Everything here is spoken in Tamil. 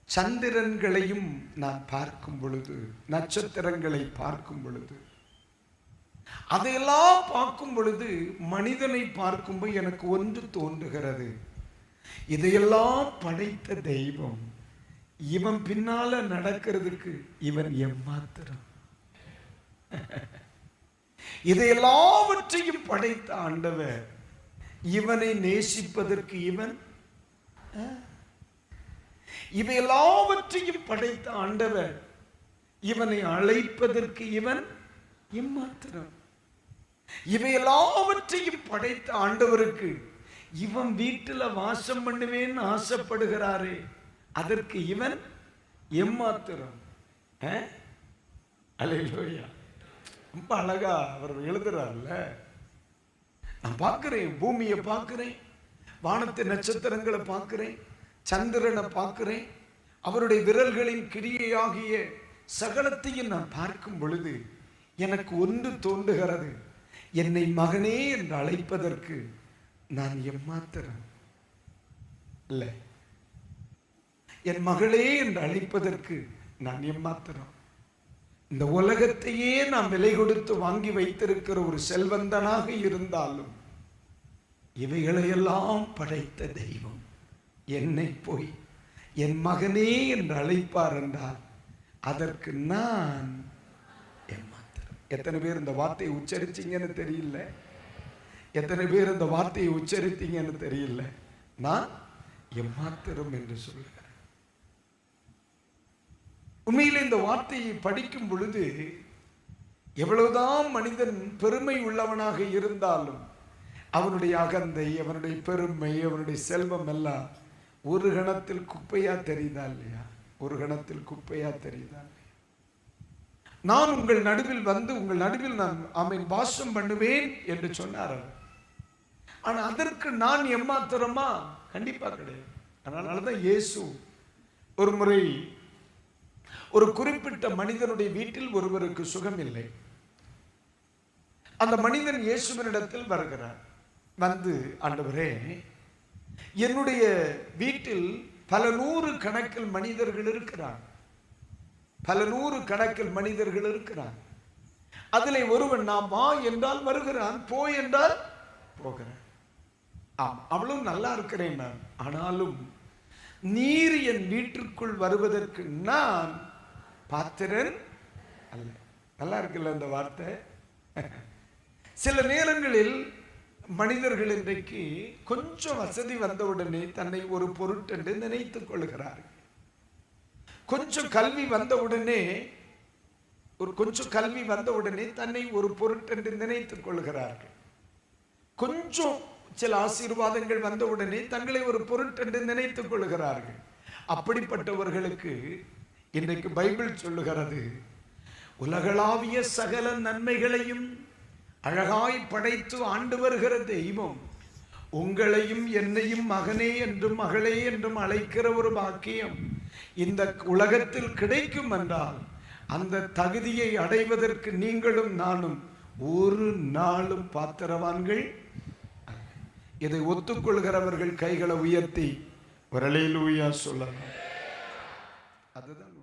சந்திரன்களையும் நான் பார்க்கும் பொழுது, நட்சத்திரங்களை பார்க்கும் பொழுது, அதையெல்லாம் பார்க்கும் பொழுது மனிதனை பார்க்கும்போது எனக்கு ஒன்று தோன்றுகிறது. இதையெல்லாம் படைத்த தெய்வம் இவன் பின்னால நடக்கிறதுக்கு இவன் எம்மாத்திரம். இதையெல்லாவற்றையும் படைத்த ஆண்டவர் இவனை நேசிப்பதற்கு இவன், இவையெல்லாவற்றையும் படைத்த ஆண்டவர் இவனை அழைப்பதற்கு இவன் எம்மாத்திரம். இவையெல்லாவற்றையும் படைத்த ஆண்டவருக்கு இவன் வீட்டில் வாசம் பண்ணுவேன்னு ஆசைப்படுகிறாரே, அதற்கு இவன் எம்மாத்திரம். அல்லேலூயா. ரொம்ப அழகா அவர் எழுதுறாருல்ல. நான் பார்க்கிறேன், பூமியை பார்க்கிறேன், வானத்து நட்சத்திரங்களை பார்க்கிறேன், சந்திரனை பார்க்கிறேன், அவருடைய விரல்களின் கிரியையாகிய சகலத்தையும் நான் பார்க்கும் பொழுது எனக்கு ஒன்று தோன்றுகிறது. என்னை மகனே என்று அழைப்பதற்கு நான் எம்மாத்திரம் இல்லை, என் மகளே என்று அழைப்பதற்கு நான் எம்மாத்திரம். இந்த உலகத்தையே நாம் விலை கொடுத்து வாங்கி வைத்திருக்கிற ஒரு செல்வந்தனாக இருந்தாலும் இவைகளையெல்லாம் படைத்த தெய்வம் என்னை போய் என் மகனே என்று அழைப்பார் என்றால் அதற்கு நான் எம்மாத்திரம். எத்தனை பேர் இந்த வார்த்தையை உச்சரிச்சீங்கன்னு தெரியல, எத்தனை பேர் இந்த வார்த்தையை உச்சரித்தீங்கன்னு தெரியல. நான் எம்மாத்திரம் என்று சொல்லுகிறேன். உண்மையில் இந்த வார்த்தையை படிக்கும் பொழுது எவ்வளவுதான் மனிதன் பெருமை உள்ளவனாக இருந்தாலும் அவனுடைய அகந்தை, அவனுடைய பெருமை, அவனுடைய செல்வம் எல்லாம் ஒரு கணத்தில் குப்பையா தெரியுதா இல்லையா? ஒரு கணத்தில் குப்பையா தெரியுதா? நான் உங்கள் நடுவில் வந்து உங்கள் நடுவில் நான் ஆமென் வாசம் பண்ணுவேன் என்று சொன்னார். ஆனா அதற்கு நான் எம்மாத்திரமா? கண்டிப்பா கிடையாது. அதனாலதான் இயேசு ஒரு முறை ஒரு குறிப்பிட்ட மனிதனுடைய வீட்டில் ஒருவருக்கு சுகம் இல்லை. அந்த மனிதன் இயேசுவினிடத்தில் வருகிறார். வந்து, ஆண்டவரே, என்னுடைய வீட்டில் பல நூறு கணக்கில் மனிதர்கள் இருக்கிறார், பல நூறு கணக்கில் மனிதர்கள் இருக்கிறார். அதிலே ஒருவன் நான் வா என்றால் வருகிறான், போ என்றால் போகிறான். ஆம், அவ்வளவு நல்லா இருக்கிறேன் நான். ஆனாலும் நீர் என் வீட்டிற்குள் வருவதற்கு நான் பாத்திரன் அல்ல. நல்லா இருக்குல்ல இந்த வார்த்தை? சில நேரங்களில் மனிதர்கள் இன்றைக்கு கொஞ்சம் வசதி வந்தவுடனே தன்னை ஒரு பொருட்டென்று நினைத்துக் கொள்கிறார்கள். கொஞ்சம் கல்வி வந்தவுடனே தன்னை ஒரு பொருட்டென்று நினைத்துக் கொள்கிறார்கள். கொஞ்சம் சில ஆசீர்வாதங்கள் வந்தவுடனே தங்களை ஒரு பொருட்டென்று நினைத்துக் கொள்கிறார்கள். அப்படிப்பட்டவர்களுக்கு இன்றைக்கு பைபிள் சொல்லுகிறது, உலகளாவிய சகல நன்மைகளையும் அழகாய் படைத்து ஆண்டு வருகிற தெய்வம் உங்களையும் என்னையும் மகனே என்றும் மகளே என்றும் அழைக்கிற ஒரு பாக்கியம் இந்த உலகத்தில் கிடைக்கும் என்றால் அந்த தகுதியை அடைவதற்கு நீங்களும் நானும் ஒரு நாளும் பாத்திரவான்கள். இதை ஒத்துக்கொள்கிறவர்கள் கைகளை உயர்த்தி ஒரு அல்லேலூயா சொல்லலாம். அதுதான்